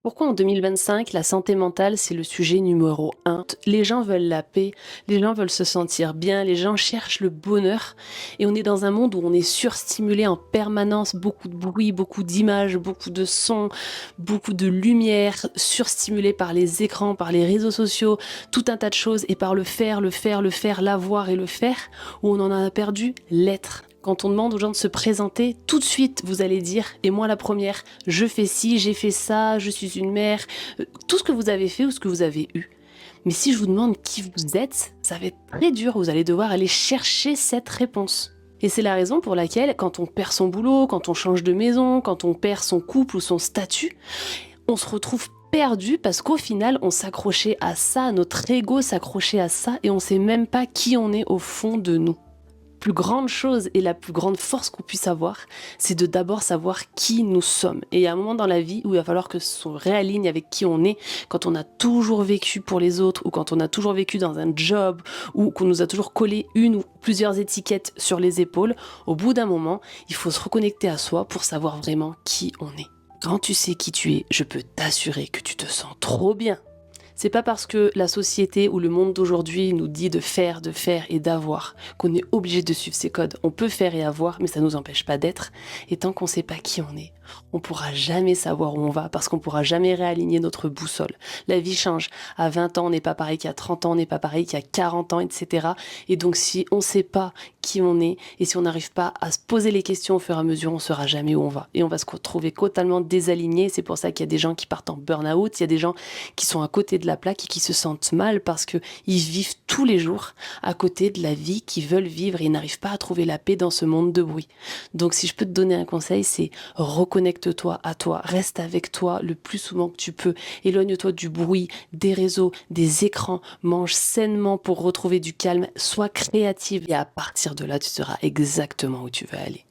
Pourquoi en 2025, la santé mentale, c'est le sujet numéro un? Les gens veulent la paix, les gens veulent se sentir bien, les gens cherchent le bonheur et on est dans un monde où on est surstimulé en permanence, beaucoup de bruit, beaucoup d'images, beaucoup de sons, beaucoup de lumière, surstimulé par les écrans, par les réseaux sociaux, tout un tas de choses et par le faire, le faire, le faire, l'avoir et le faire, où on en a perdu l'être. Quand on demande aux gens de se présenter, tout de suite, vous allez dire, et moi la première, je fais ci, j'ai fait ça, je suis une mère, tout ce que vous avez fait ou ce que vous avez eu. Mais si je vous demande qui vous êtes, ça va être très dur, vous allez devoir aller chercher cette réponse. Et c'est la raison pour laquelle, quand on perd son boulot, quand on change de maison, quand on perd son couple ou son statut, on se retrouve perdu parce qu'au final, on s'accrochait à ça, notre ego s'accrochait à ça et on sait même pas qui on est au fond de nous. Plus grande chose et la plus grande force qu'on puisse avoir, c'est de d'abord savoir qui nous sommes. Et il y a un moment dans la vie où il va falloir que se réaligne avec qui on est, quand on a toujours vécu pour les autres, ou quand on a toujours vécu dans un job, ou qu'on nous a toujours collé une ou plusieurs étiquettes sur les épaules. Au bout d'un moment, il faut se reconnecter à soi pour savoir vraiment qui on est. Quand tu sais qui tu es, je peux t'assurer que tu te sens trop bien. C'est pas parce que la société ou le monde d'aujourd'hui nous dit de faire et d'avoir qu'on est obligé de suivre ces codes. On peut faire et avoir, mais ça nous empêche pas d'être. Et tant qu'on sait pas qui on est, on pourra jamais savoir où on va parce qu'on pourra jamais réaligner notre boussole. La vie change. À 20 ans, on n'est pas pareil qu'à 30 ans, on n'est pas pareil qu'à 40 ans, etc. Et donc, si on sait pas qui on est et si on n'arrive pas à se poser les questions au fur et à mesure, on saura jamais où on va. Et on va se retrouver totalement désaligné. C'est pour ça qu'il y a des gens qui partent en burn-out, il y a des gens qui sont à côté de la plaque et qui se sentent mal parce qu'ils vivent tous les jours à côté de la vie qu'ils veulent vivre et ils n'arrivent pas à trouver la paix dans ce monde de bruit. Donc si je peux te donner un conseil, c'est reconnecte-toi à toi, reste avec toi le plus souvent que tu peux, éloigne-toi du bruit, des réseaux, des écrans, mange sainement pour retrouver du calme, sois créative et à partir de là, tu sauras exactement où tu veux aller.